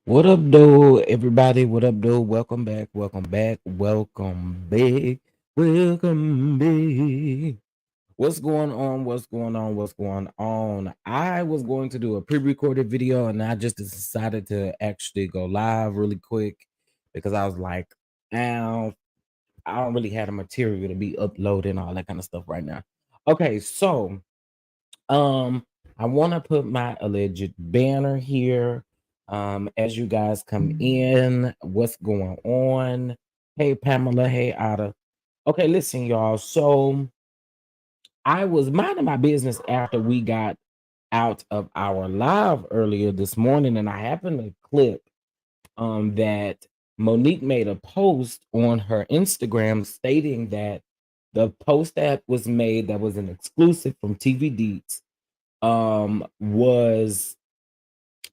What up, though, everybody? What up, though? Welcome back. Welcome back. Welcome back. Welcome back. What's going on? What's going on? What's going on? I was going to do a pre-recorded video, and I just decided to actually go live really quick because I was like, "Ow, I don't really have the material to be uploading and all that kind of stuff right now." Okay, so um, I want to put my alleged banner here. As you guys come in, what's going on? Hey, Pamela. Hey, Ada. Okay, listen, y'all. So I was minding my business after we got out of our live earlier this morning, and I happened to clip that Monique made a post on her Instagram stating that the post that was made that was an exclusive from TV Deets was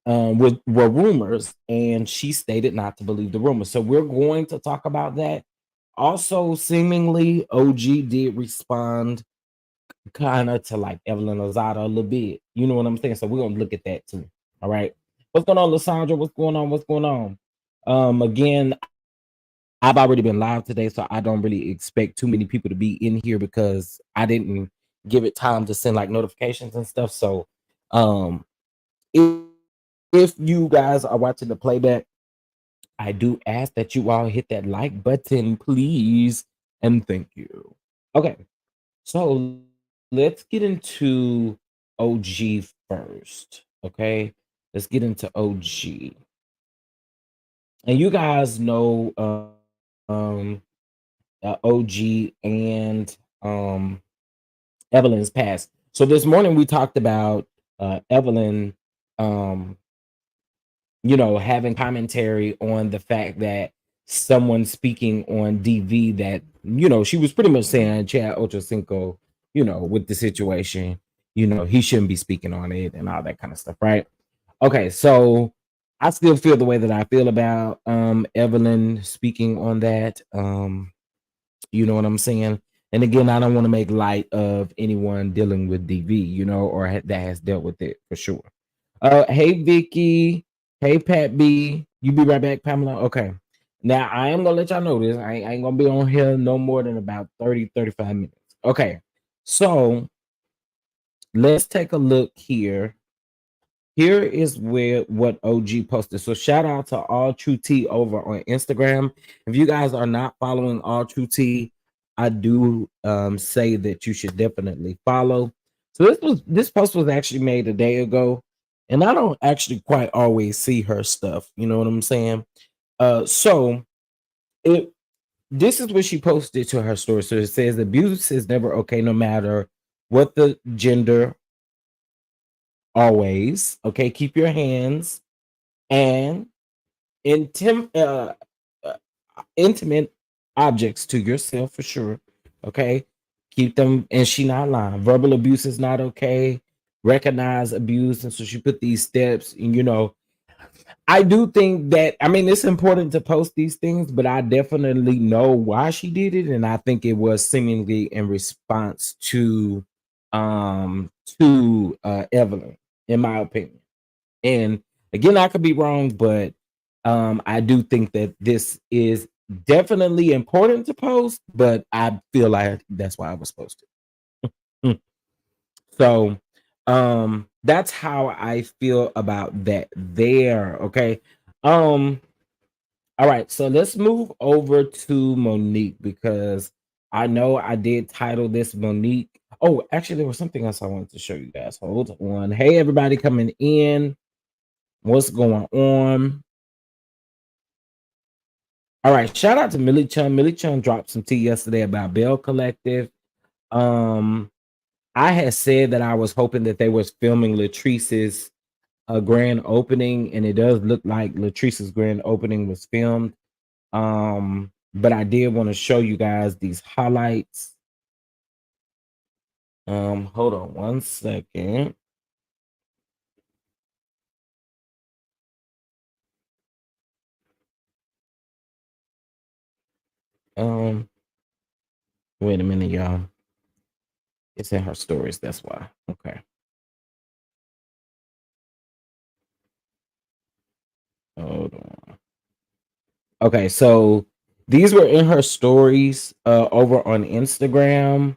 were rumors, and she stated not to believe the rumors. So we're going to talk about that. Also, seemingly, OG did respond kind of to like Evelyn Lozada a little bit. You know what I'm saying? So we're gonna look at that too. All right. What's going on, Lysandra? What's going on? What's going on? Again, I've already been live today, so I don't really expect too many people to be in here because I didn't give it time to send like notifications and stuff. So um if, if you guys are watching the playback, I do ask that you all hit that like button, please, and thank you. Okay, so let's get into OG first. Okay, let's get into OG, and you guys know um OG and Evelyn's past. So this morning we talked about Evelyn, um, having commentary on the fact that someone speaking on DV that, she was pretty much saying Chad Ochocinco, with the situation, he shouldn't be speaking on it and all that kind of stuff, right? Okay, so I still feel the way that I feel about Evelyn speaking on that. You know what I'm saying? And again, I don't want to make light of anyone dealing with DV, or that has dealt with it for sure. Hey Vicky, hey Pat B, you be right back, Pamela. Okay. Now I am gonna let y'all know this. I ain't gonna be on here no more than about 35 minutes. Okay, so let's take a look here. Here is where what OG posted. So shout out to All True T over on Instagram. If you guys are not following All True T, I do say that you should definitely follow. So this post was actually made a day ago, and I don't actually quite always see her stuff. You know what I'm saying? So it this is what she posted to her story. So it says abuse is never okay, no matter what the gender. Always okay. Keep your hands and uh, uh, intimate objects to yourself for sure. Okay, keep them, and she not lying. Verbal abuse is not okay. Recognize abuse, and so she put these steps. And I do think that it's important to post these things, but I definitely know why she did it, and I think it was seemingly in response to Evelyn, in my opinion. And again, I could be wrong, but I do think that this is definitely important to post, but I feel like that's why I was supposed to. Mm. So, that's how I feel about that there. Okay. Um, all right, so let's move over to Monique because I know I did title this Monique. Oh, actually, there was something else I wanted to show you guys. Hold on. Hey, everybody coming in. What's going on? All right, shout out to Millie Chun. Millie Chun dropped some tea yesterday about Bell Collective. Um, I had said that I was hoping that they was filming Latrice's grand opening, and it does look like Latrice's grand opening was filmed. But I did want to show you guys these highlights. Hold on one second. Um, Wait a minute, y'all. It's in her stories, that's why. Okay. Hold on. Okay, so these were in her stories over on Instagram.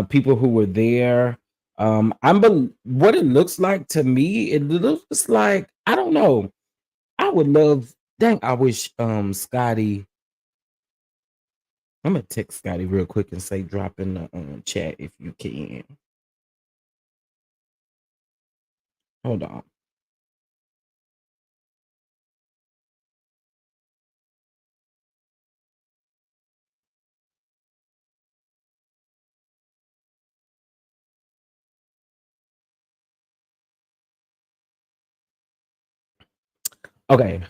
People who were there. What it looks like to me, it looks like I don't know. I would love dang, I wish Scotty. I'm gonna text Scotty real quick and say drop in the chat if you can. Hold on. Okay.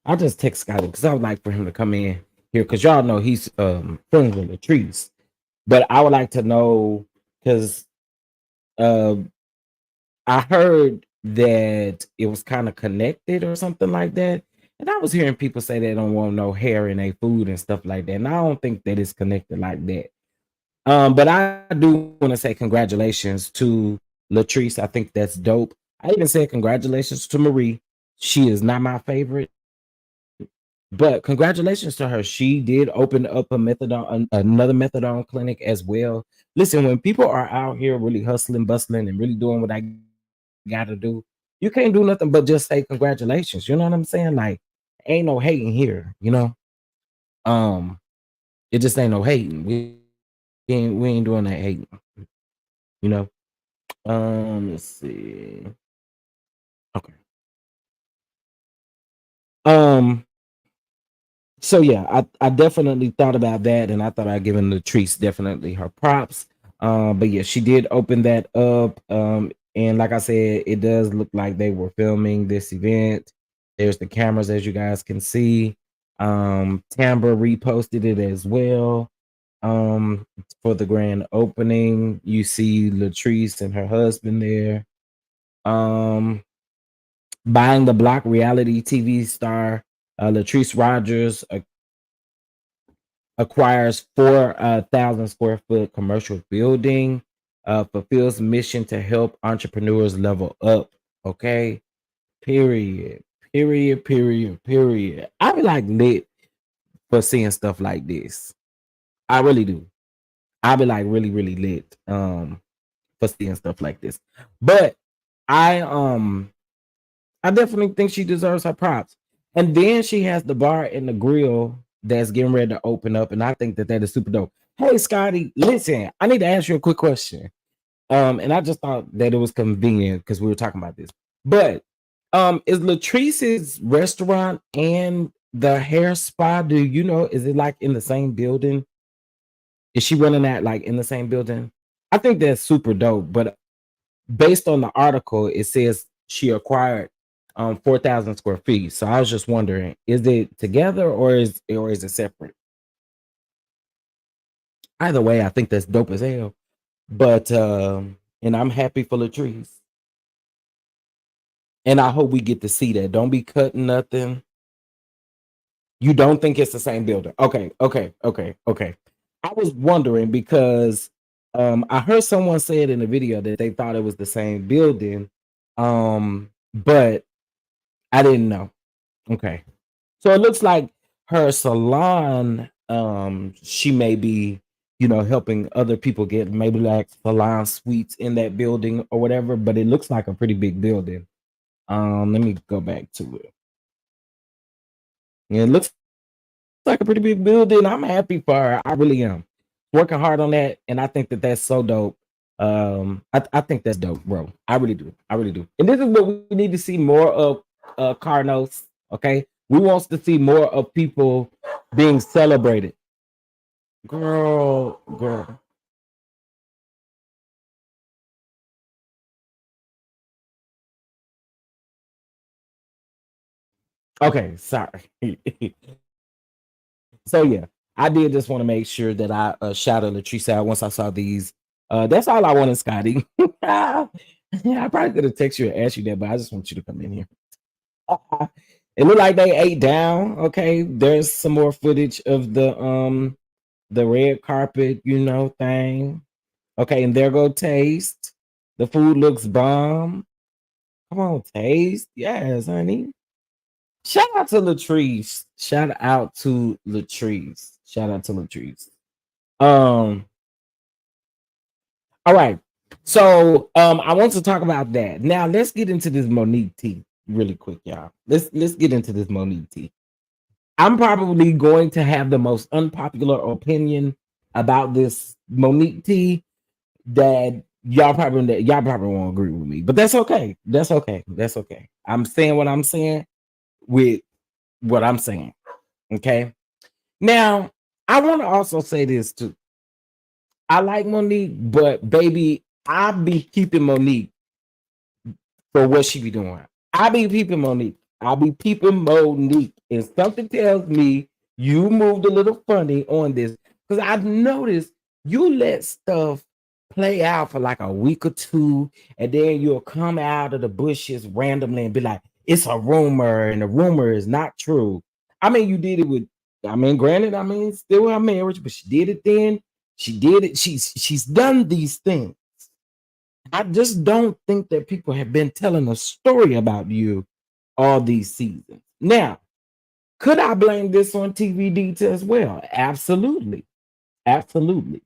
I'll just text Scotty because I would like for him to come in here because y'all know he's friends with Latrice. But I would like to know because uh I heard that it was kind of connected or something like that. And I was hearing people say they don't want no hair in their food and stuff like that. And I don't think that it's connected like that. But I do want to say congratulations to Latrice. I think that's dope. I even said congratulations to Marie. She is not my favorite, but congratulations to her. She did open up a another methadone clinic as well. Listen, when people are out here really hustling, bustling, and really doing what I got to do, you can't do nothing but just say congratulations. You know what I'm saying? Like, ain't no hating here. Um, it just ain't no hating. We ain't doing that hating. You know. Let's see. Okay. Um, so yeah, I definitely thought about that, and I thought I'd given Latrice definitely her props. But yeah, she did open that up. And like I said, it does look like they were filming this event. There's the cameras, as you guys can see. Tamber reposted it as well. For the grand opening, you see Latrice and her husband there. Um, Buying the block reality TV star Latrice Rogers acquires 4,000 square foot commercial building, fulfills mission to help entrepreneurs level up. Okay, period, period, period, period. I be like lit for seeing stuff like this. I really do. I be like really, really lit for seeing stuff like this. But I I definitely think she deserves her props. And then she has the bar and the grill that's getting ready to open up, and I think that that is super dope. Hey, Scotty, listen, I need to ask you a quick question. And I just thought that it was convenient because we were talking about this. But is Latrice's restaurant and the hair spa? Do you know? Is it like in the same building? Is she running that like in the same building? I think that's super dope. But based on the article, it says she acquired 4,000 square feet. So I was just wondering, is it together or is it separate? Either way, I think that's dope as hell. But and I'm happy for Latrice. And I hope we get to see that. Don't be cutting nothing. You don't think it's the same building. Okay, okay, okay, okay. I was wondering because I heard someone say it in the video that they thought it was the same building. But I didn't know. Okay. So it looks like her salon, she may be, helping other people get maybe like salon suites in that building or whatever, but it looks like a pretty big building. Let me go back to it. Yeah, it looks like a pretty big building. I'm happy for her. I really am. Working hard on that, and I think that that's so dope. I think that's dope, bro. I really do. I really do. And this is what we need to see more of, Carnos. Okay, we wants to see more of people being celebrated. Girl. Okay, sorry. So yeah, I did just want to make sure that I shout out Latrice out once I saw these. That's all I wanted, Scotty. Yeah, I probably could have texted you and asked you that, but I just want you to come in here. It looked like they ate down. Okay, there's some more footage of the red carpet, thing. Okay, and there go Taste. The food looks bomb. Come on, Taste. Yes, honey. Shout out to Latrice. Shout out to Latrice. Shout out to Latrice. Um, all right. So I want to talk about that. Now let's get into this Monique tea really quick, y'all. Let's get into this Monique tea. I'm probably going to have the most unpopular opinion about this Monique tea that y'all probably won't agree with me, but that's okay. That's okay. That's okay. I'm saying what I'm saying with what I'm saying. Okay. Now, I want to also say this too. I like Monique, but baby, I be keeping Monique for what she be doing. I be peeping Monique. I be peeping Monique. And something tells me you moved a little funny on this. Because I've noticed you let stuff play out for like a week or two, and then you'll come out of the bushes randomly and be like, it's a rumor, and the rumor is not true. I mean, you did it with, I mean, granted, I mean, still our marriage, but she did it then. She did it. She's done these things. I just don't think that people have been telling a story about you all these seasons. Now, could I blame this on TVD as well? Absolutely. Absolutely.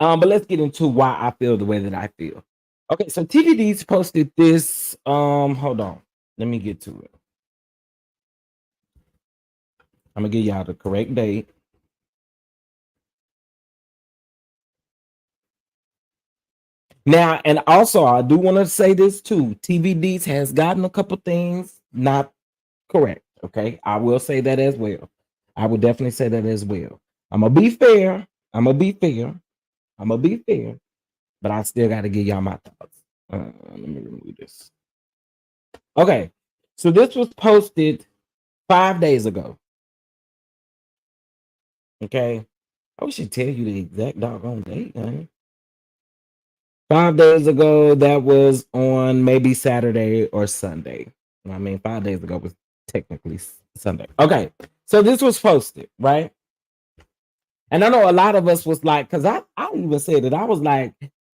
But let's get into why I feel the way that I feel. Okay, so TVD's posted this. Hold on. Let me get to it. I'm gonna give y'all the correct date. Now, and also I do want to say this too. TVD's has gotten a couple things not correct. Okay. I will say that as well. I would definitely say that as well. I'm gonna be fair. I'm gonna be fair. I'm gonna be fair, but I still gotta give y'all my thoughts. Let me remove this. Okay. So this was posted 5 days ago. Okay. I should tell you the exact doggone date, honey. 5 days ago, that was on maybe Saturday or Sunday. I mean, 5 days ago was technically Sunday. Okay. So this was posted, right? And I know a lot of us was like, because I even said it, I was like,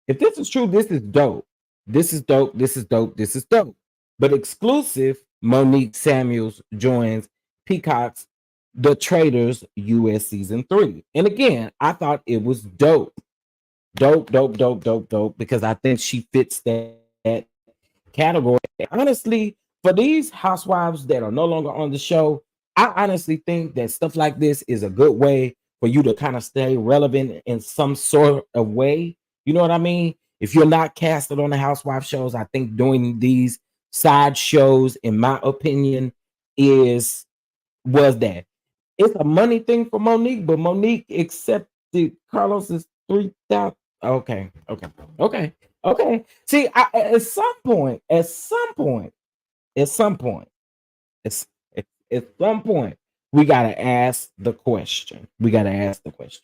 if this is true, this is dope. This is dope. This is dope. This is dope. But exclusive, Monique Samuels joins Peacock's The Traders US season 3. And again, I thought it was dope. Dope, because I think she fits that category. Honestly, for these housewives that are no longer on the show, I honestly think that stuff like this is a good way for you to kind of stay relevant in some sort of way. You know what I mean? If you're not casted on the housewife shows, I think doing these side shows, in my opinion, is was that it's a money thing for Monique, but Monique accepted Carlos's 3,000. Okay. See, at some point, at some point, it's at some point, we gotta ask the question. We gotta ask the question.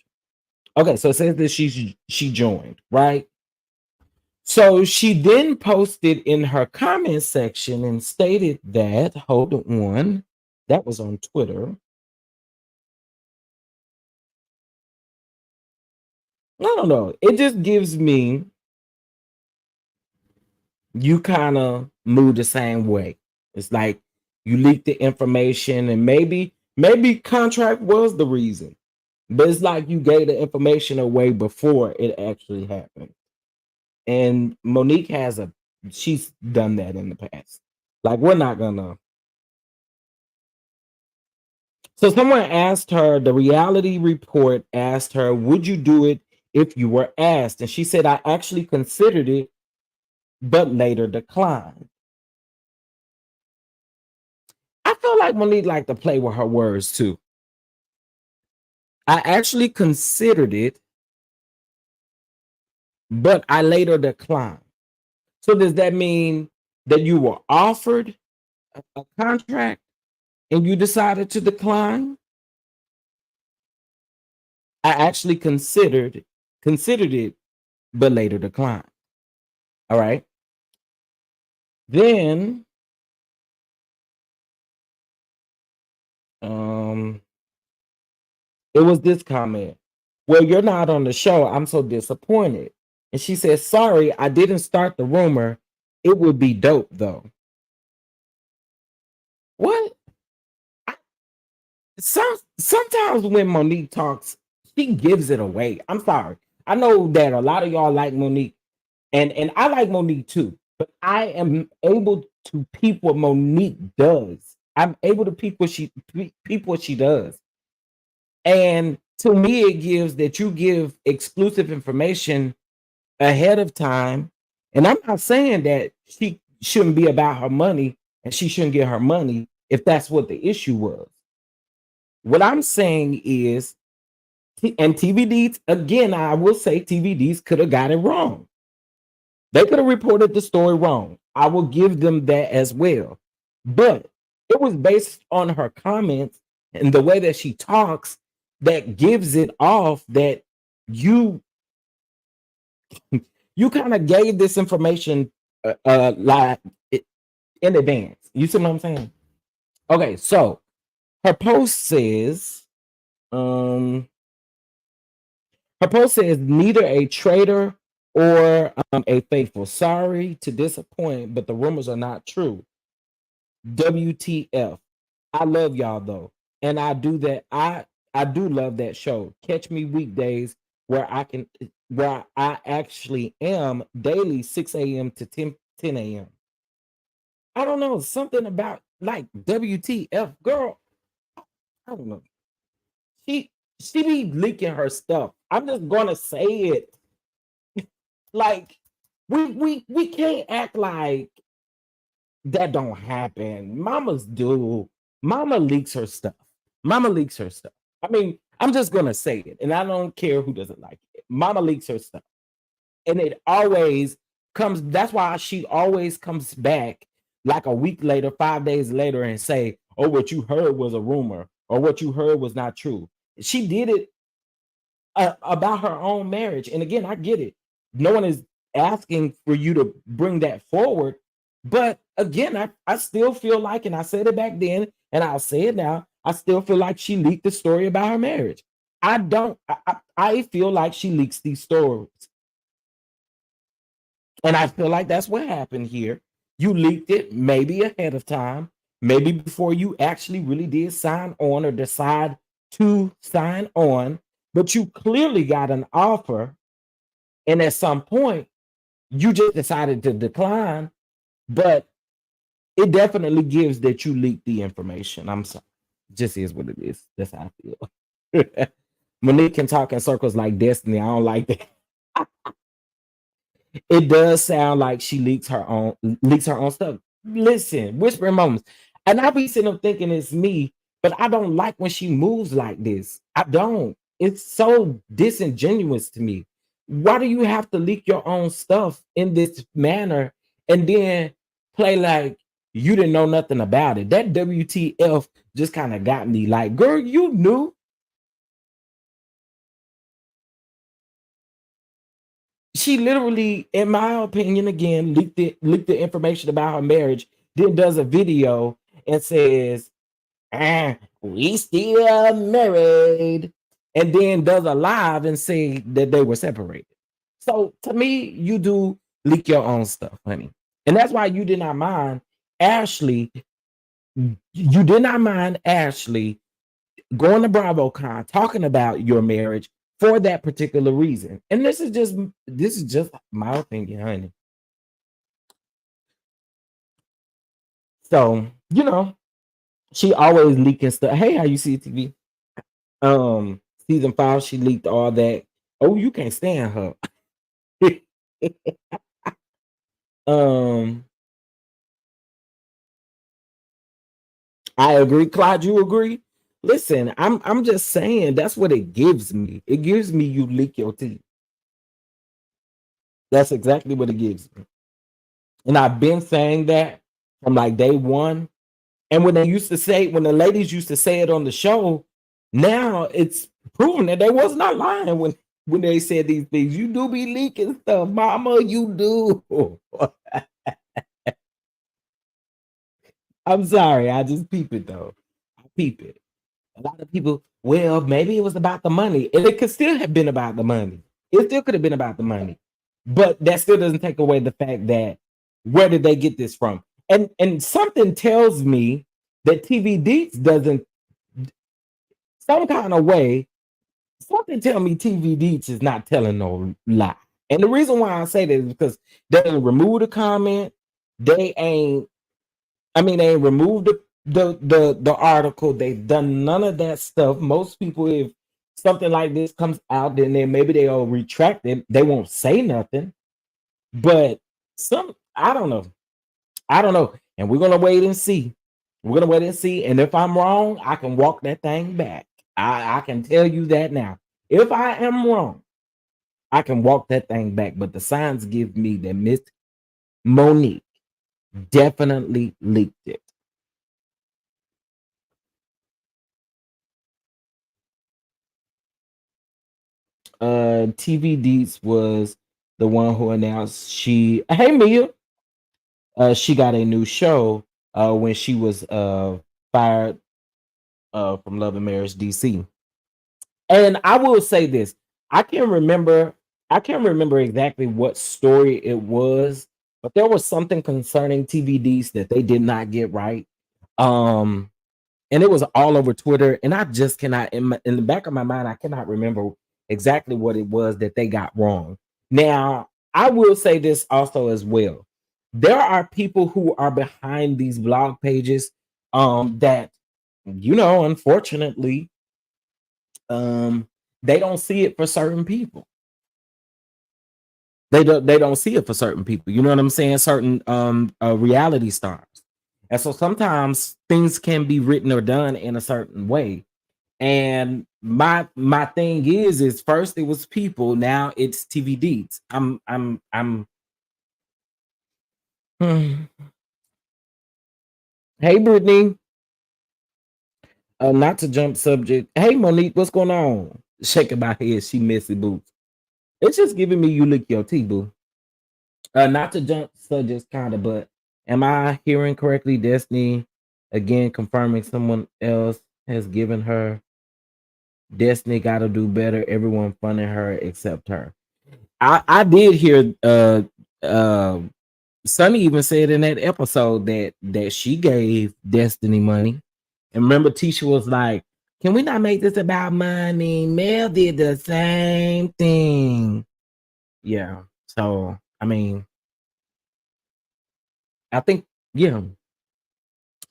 Okay, so it says that she joined, right? So she then posted in her comment section and stated that, hold on, that was on Twitter. No. It just gives me you kind of move the same way. It's like you leak the information, and Maybe contract was the reason, but it's like you gave the information away before it actually happened. And Monique she's done that in the past. Like, we're not gonna. So someone asked her, the reality report asked her, would you do it if you were asked? And she said, I actually considered it, but later declined. I feel like Monique liked to play with her words too. I actually considered it, but I later declined. So does that mean that you were offered a contract and you decided to decline? I actually considered it, but later declined. All right. Then um it was this comment. Well, you're not on the show. I'm so disappointed. And she says, sorry, I didn't start the rumor. It would be dope though. What? I, sometimes when Monique talks, she gives it away. I'm sorry. I know that a lot of y'all like Monique, and I like Monique too, but I am able to peep what Monique does. I'm able to peep what she does. And to me, it gives that you give exclusive information ahead of time. And I'm not saying that she shouldn't be about her money and she shouldn't get her money if that's what the issue was. What I'm saying is, and TVDs, again, I will say TVDs could have got it wrong. They could have reported the story wrong. I will give them that as well. But it was based on her comments and the way that she talks that gives it off that you you kind of gave this information like in advance. You see what I'm saying? Okay, so her post says, um, neither a traitor or a faithful. Sorry to disappoint, but the rumors are not true. WTF. I love y'all though. And I do that. I do love that show. Catch me weekdays where I actually am daily 6 a.m. to 10 a.m. I don't know, something about like WTF girl. I don't know. She she be leaking her stuff. I'm just gonna say it. Like we can't act like that don't happen. Mamas do. Mama leaks her stuff. Mama leaks her stuff. I mean, I'm just gonna say it, and I don't care who doesn't like it. Mama leaks her stuff, and it always comes. That's why she always comes back like a week later, 5 days later, and say, "Oh, what you heard was a rumor, or what you heard was not true." She did it about her own marriage. And again, I get it. No one is asking for you to bring that forward. But again, I still feel like, and I said it back then, and I'll say it now, I still feel like she leaked the story about her marriage. I don't, I feel like she leaks these stories. And I feel like that's what happened here. You leaked it maybe ahead of time, maybe before you actually really did sign on or decide to sign on, but you clearly got an offer. And at some point, you just decided to decline, but it definitely gives that you leaked the information. I'm sorry. It just is what it is. That's how I feel. Monique can talk in circles like Destiny. I don't like that. It does sound like she leaks her own stuff. Listen, whispering moments. And I be sitting up thinking it's me, but I don't like when she moves like this. I don't. It's so disingenuous to me. Why do you have to leak your own stuff in this manner and then play like you didn't know nothing about it? That WTF just kind of got me like, girl, you knew. She literally, in my opinion, again, leaked the information about her marriage, then does a video and says, we still married, and then does a live and say that they were separated. So to me, you do leak your own stuff, honey. And that's why you did not mind Ashley. You did not mind Ashley going to BravoCon, talking about your marriage for that particular reason. And this is just my opinion, honey. So, she always leaking stuff. Hey, how you see TV? Season 5, she leaked all that. Oh, you can't stand her. um, I agree. Clyde, you agree? Listen, I'm just saying that's what it gives me. It gives me you leak your teeth. That's exactly what it gives me. And I've been saying that from like day one. And when the ladies used to say it on the show, now it's proven that they was not lying when they said these things. You do be leaking stuff, mama. You do. I'm sorry. I just peep it though. I peep it. A lot of people, well, maybe it was about the money. And it could still have been about the money. It still could have been about the money. But that still doesn't take away the fact that where did they get this from? And something tells me that TV Deets doesn't some kind of way, something tell me TV Deets is not telling no lie. And the reason why I say that is because they ain't removed the comment. They ain't they ain't removed the article. They've done none of that stuff. Most people, if something like this comes out, then maybe they'll retract it. They won't say nothing. But I don't know. I don't know. And we're gonna wait and see. We're gonna wait and see. And if I'm wrong, I can walk that thing back. I can tell you that now. If I am wrong, I can walk that thing back. But the signs give me that Miss Monique definitely leaked it. TV Deets was the one who announced hey Mia, she got a new show when she was fired from Love and Marriage DC. And I will say this, I can't remember I can't remember exactly what story it was, but there was something concerning TVDs that they did not get right. Um and it was all over Twitter. And I just cannot, in the back of my mind, I cannot remember exactly what it was that they got wrong. Now, I will say this also as well. There are people who are behind these blog pages that, unfortunately, um, they don't see it for certain people. They don't see it for certain people. You know what I'm saying? Certain reality stars. And so sometimes things can be written or done in a certain way. And my thing is first it was people, now it's TV deeds. I'm Hey Brittany, not to jump subject. Hey Monique, what's going on? Shaking my head, she messy boots. It's just giving me you lick your tea, boo. Not to jump subjects kind of, but am I hearing correctly? Destiny again confirming someone else has given her Destiny gotta do better. Everyone funding her except her. I did hear uh Sunny even said in that episode that she gave Destiny money. And remember Tisha was like, can we not make this about money? Mel did the same thing. Yeah. So I think, yeah.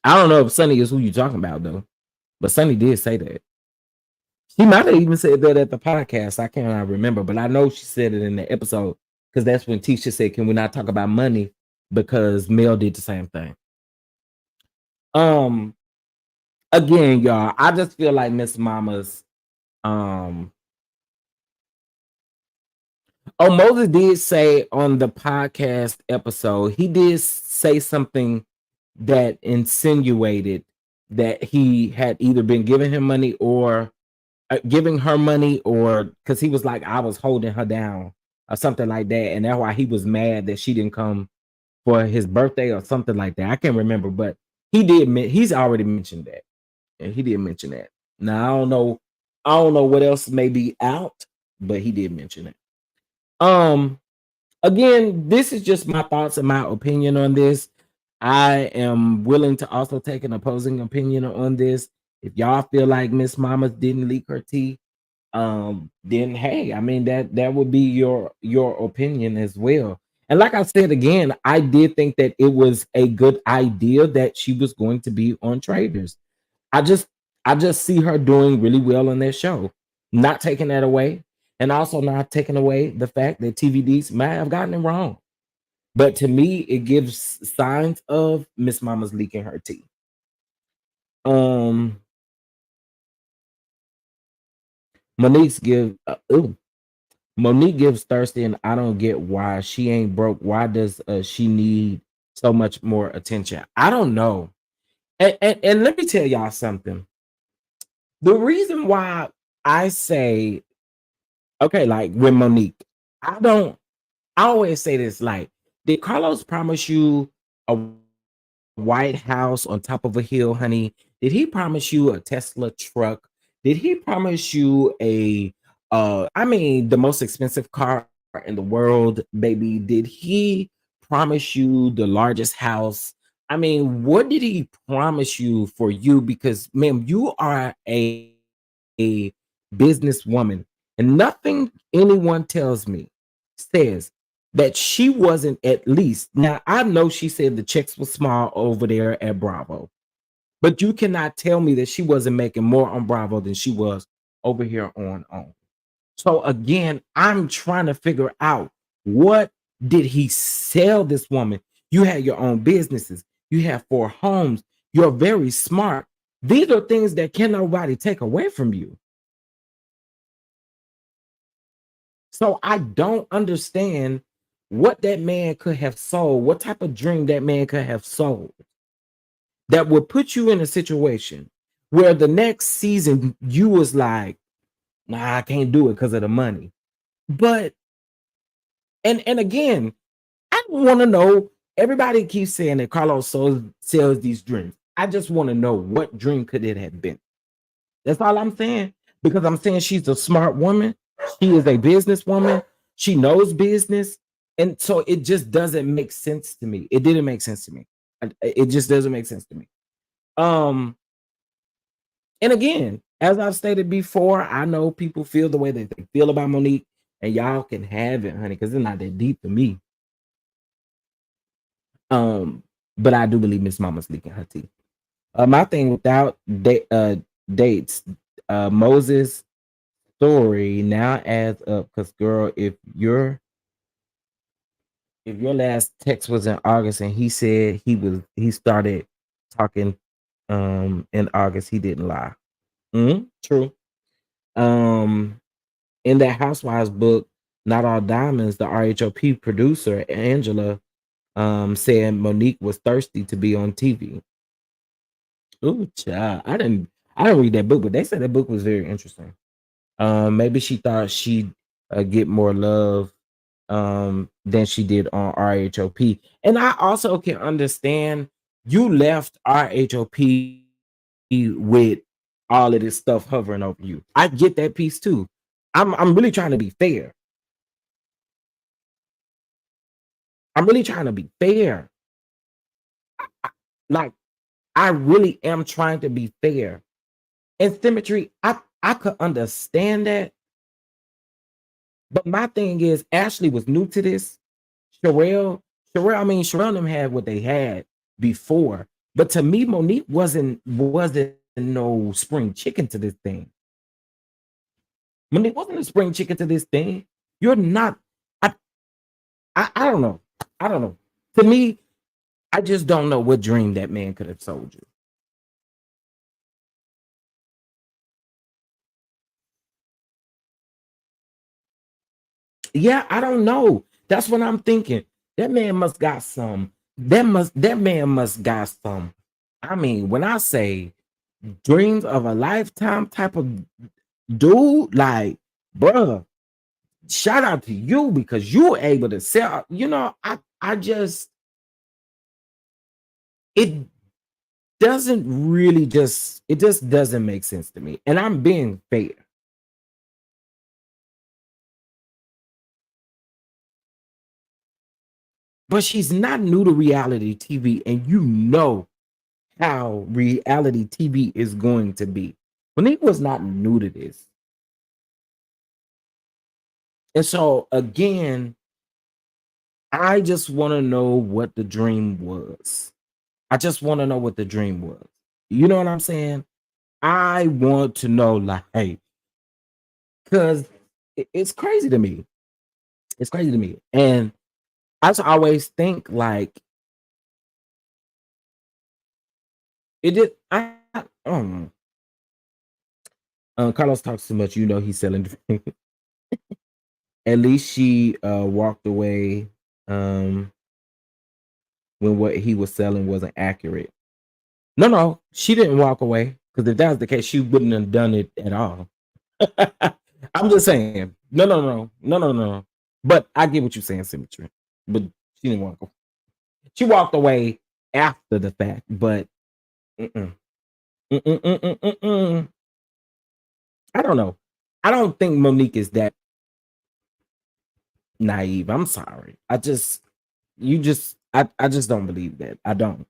I don't know if Sunny is who you're talking about though. But Sunny did say that. She might have even said that at the podcast. I cannot remember, but I know she said it in the episode because that's when Tisha said, "Can we not talk about money?" Because Mel did the same thing. Um, Again, y'all, I just feel like Miss Mama's. Um, Moses did say on the podcast episode, he did say something that insinuated that he had either been giving him money or giving her money, or because he was like, I was holding her down or something like that. And that's why he was mad that she didn't come for his birthday or something like that. I can't remember, but he's already mentioned that. And he did mention that. Now I don't know what else may be out, but he did mention it. Again, this is just my thoughts and my opinion on this. I am willing to also take an opposing opinion on this If y'all feel like Miss Mama didn't leak her tea, then hey, I mean that would be your opinion as well. And like I said again, I did think that it was a good idea that she was going to be on Traders. I just I just see her doing really well on that show. Not taking that away, and also not taking away the fact that TVDs might have gotten it wrong. But to me, it gives signs of Miss Mama's leaking her tea. Um, Monique's give ooh, Monique gives thirsty, and I don't get why she ain't broke. Why does she need so much more attention? I don't know. And let me tell y'all something. The reason why I say okay, like with Monique, I don't. I always say this: like, did Carlos promise you a White House on top of a hill, honey? Did he promise you a Tesla truck? Did he promise you I mean, the most expensive car in the world, baby? Did he promise you the largest house? I mean, what did he promise you for you? Because, ma'am, you are a businesswoman, and nothing anyone tells me says that she wasn't at least. Now I know she said the checks were small over there at Bravo, but you cannot tell me that she wasn't making more on Bravo than she was over here on. So again, I'm trying to figure out, what did he sell this woman? You had your own businesses, you have 4 homes, you're very smart. These are things that can nobody take away from you. So I don't understand what that man could have sold, what type of dream that man could have sold that would put you in a situation where the next season you was like, nah, I can't do it because of the money. But and again, I want to know. Everybody keeps saying that Carlos sells these dreams. I just want to know, what dream could it have been? That's all I'm saying. Because I'm saying she's a smart woman. She is a businesswoman. She knows business. And so it just doesn't make sense to me. It didn't make sense to me. It just doesn't make sense to me. Um, and again, as I've stated before, I know people feel the way that they feel about Monique, and y'all can have it, honey, because it's not that deep to me. Um, but I do believe Miss Mama's leaking her tea. My thing without dates, Moses story now adds up, because girl, if your last text was in August and he said he started talking in August, he didn't lie. True. Um in that Housewives book, Not All Diamonds, the RHOP producer Angela said Monique was thirsty to be on TV. Ooh, child. I didn't read that book, but they said that book was very interesting. Maybe she thought she'd get more love than she did on RHOP. And I also can understand, you left RHOP with all of this stuff hovering over you. I get that piece too. I'm really trying to be fair. I'm really trying to be fair. Like, I really am trying to be fair. And symmetry, I could understand that. But my thing is, Ashley was new to this. Sherelle, Sherelle and them had what they had before. But to me, Monique wasn't no spring chicken to this thing. Monique wasn't a spring chicken to this thing. You're not. I I don't know. I don't know. To me, I just don't know what dream that man could have sold you. Yeah, I don't know. That's what I'm thinking. That man must got some. That man must got some. I mean, when I say dreams of a lifetime type of dude, like, bruh, shout out to you, because you were able to sell. I just, it it just doesn't make sense to me. And I'm being fair. But she's not new to reality TV, and how reality TV is going to be. Monique was not new to this. And so again, I just want to know what the dream was. I just want to know what the dream was. You know what I'm saying? I want to know, like, hey, because it's crazy to me. It's crazy to me. And I just always think like it did. I don't know. Carlos talks too much. You know he's selling. At least she walked away when what he was selling wasn't accurate. No, no, she didn't walk away because if that was the case, she wouldn't have done it at all. I'm just saying. No, no, no, no, no, no. But I get what you're saying, symmetry. But she didn't walk away. She walked away after the fact, but mm-mm, mm-mm, mm-mm, mm-mm. I don't know. I don't think Monique is that naive. I'm sorry. I just don't believe that. I don't.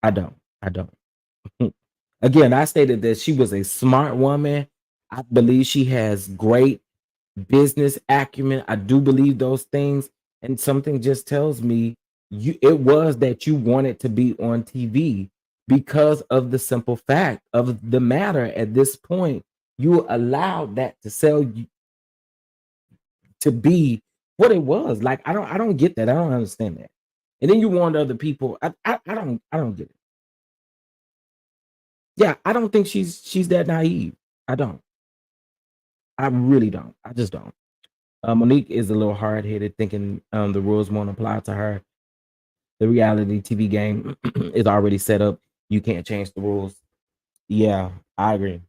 I don't. I don't. Again, I stated that she was a smart woman. I believe she has great business acumen. I do believe those things. And something just tells me it was that you wanted to be on TV because of the simple fact of the matter at this point. You allowed that to sell you to be what it was. Like I don't get that. I don't understand that. And then you warned other people. I don't get it. Yeah, I don't think she's that naive. I don't. I really don't. I just don't. Monique is a little hard headed, thinking the rules won't apply to her. The reality TV game is already set up. You can't change the rules. Yeah, I agree.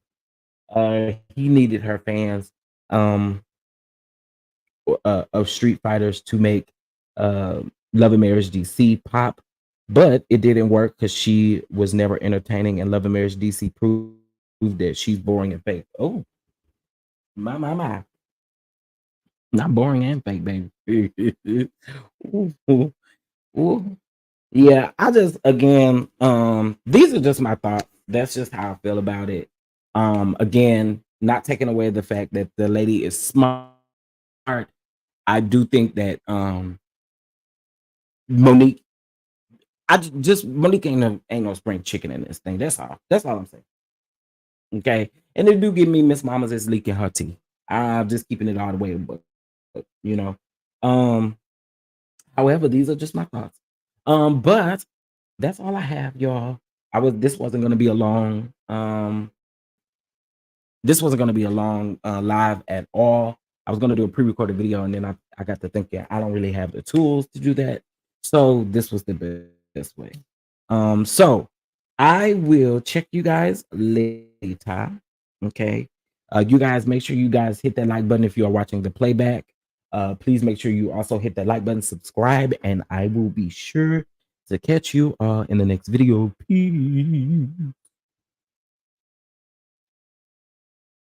He needed her fans um, of Street Fighters to make uh, Love and Marriage DC pop, but it didn't work because she was never entertaining, and Love and Marriage DC proved that she's boring and fake. Oh, my. Not boring and fake, baby. Ooh, ooh, ooh. Yeah, I just again, these are just my thoughts. That's just how I feel about it. Again, not taking away the fact that the lady is smart. I do think that Monique, just Monique ain't no spring chicken in this thing. That's all. That's all I'm saying. Okay, and they do give me Miss Mama's is leaking her tea. I'm just keeping it all the way, but you know. Um, However, these are just my thoughts. But that's all I have, y'all. This wasn't gonna be a long live at all. I was gonna do a pre-recorded video and then I got to thinking I don't really have the tools to do that. So this was the best way. So I will check you guys later. Okay. You guys make sure you guys hit that like button if you are watching the playback. Please make sure you also hit that like button, subscribe, and I will be sure to catch you in the next video. Peace.